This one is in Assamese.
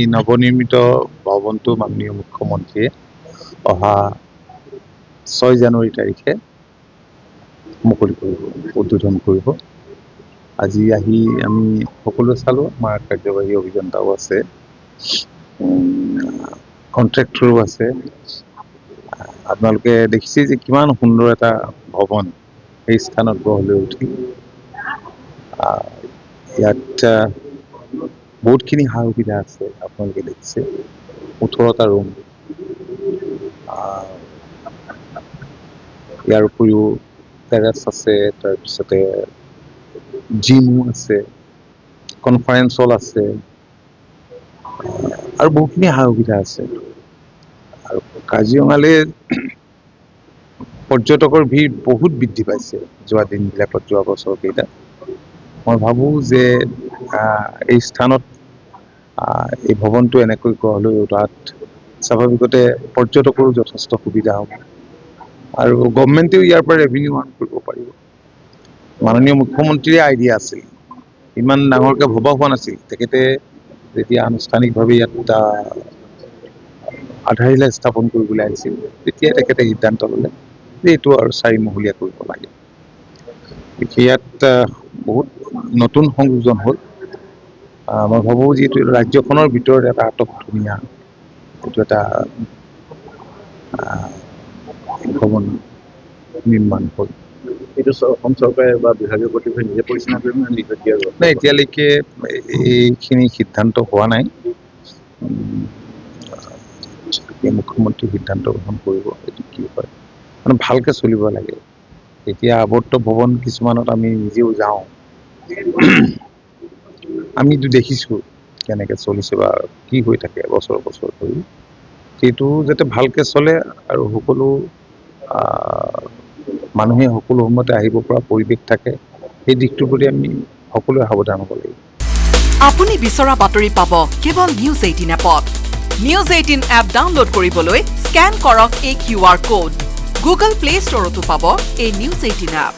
এই নৱনিৰ্মিত ভৱনটো মাননীয় মুখ্যমন্ত্ৰীয়ে অহা 6 জানুৱাৰী তাৰিখে মুকলি কৰিব, উদ্বোধন কৰিব। আজি আহি আমি সকলোৱে চালোঁ, আমাৰ কাৰ্যবাহী অভিযন্তাও আছে, কন্ট্ৰেক্টৰো আছে। আপোনালোকে দেখিছে যে কিমান সুন্দৰ এটা ভৱন এই স্থানত গঢ় লৈ উঠিল। ইয়াত বহুতখিনি সা সুবিধা আছে, আপোনালোকে দেখিছে 18টা ৰুম। ইয়াৰ উপৰিও টেৰেছ আছে, তাৰপিছতে জিমো আছে, কনফাৰেন্স হল আছে, আৰু বহুতখিনি সা সুবিধা আছে। আৰু কাজিৰঙালৈ পৰ্যটকৰ ভিৰ বহুত বৃদ্ধি পাইছে যোৱা দিনবিলাকত, যোৱা বছৰ কেইটা। মই ভাবোঁ যে এই স্থানত এই ভৱনটো এনেকৈ গঢ় লৈ উঠাত স্বাভাৱিকতে পৰ্যটকৰো যথেষ্ট সুবিধা হ'ব, আৰু গভমেণ্টেও ইয়াৰ পৰা ৰেভিনিউ আৰ্ণ কৰিব পাৰিব। মাননীয় মুখ্যমন্ত্ৰীৰে আইডিয়া আছিল, ইমান ডাঙৰকৈ ভবা হোৱা নাছিল। তেখেতে যেতিয়া আনুষ্ঠানিকভাৱে ইয়াত আধাৰশিলা স্থাপন কৰিবলৈ আহিছিল, তেতিয়াই তেখেতে সিদ্ধান্ত ল'লে যে এইটো আৰু 4 মহলীয়া কৰিব লাগে। ইয়াত বহুত নতুন সংযোজন হ'ল। মই ভাবোঁ যিহেতু ৰাজ্যখনৰ ভিতৰত এটা আটক ধুনীয়া এইটো এটা ভৱন নিৰ্মাণ হ'ল। এইটো অসম চৰকাৰে বা বিভাগীয় কৰ্তৃপক্ষই নিজে পৰিচালনা কৰিব নে নিযুতীয়া? নাই, এতিয়ালৈকে এইখিনি সিদ্ধান্ত হোৱা নাই। মুখ্যমন্ত্ৰী সিদ্ধান্ত গ্ৰহণ কৰিব, এইটো কি হয়। মানে ভালকৈ চলিব লাগে। এতিয়া আৱৰ্ত ভৱন কিছুমানত আমি নিজেও যাওঁ, আমিতো দেখিছোঁ কেনেকৈ চলিছে বা কি হৈ থাকে বছৰ বছৰ ধৰি। সেইটো যাতে ভালকৈ চলে আৰু সকলো মানুহে সকলো সময়তে আহিব পৰা পৰিৱেশ থাকে, সেই দিশটোৰ প্ৰতি আমি সকলোৱে সাৱধান হ'ব লাগিব। আপুনি বিচৰা বাতৰি পাব কেৱল নিউজ 18 এপত। নিউজ 18 এপ ডাউনলোড কৰিবলৈ স্কেন কৰক এই QR কোড। গুগল প্লে ষ্টৰতো পাব এই নিউজ 18 এপ।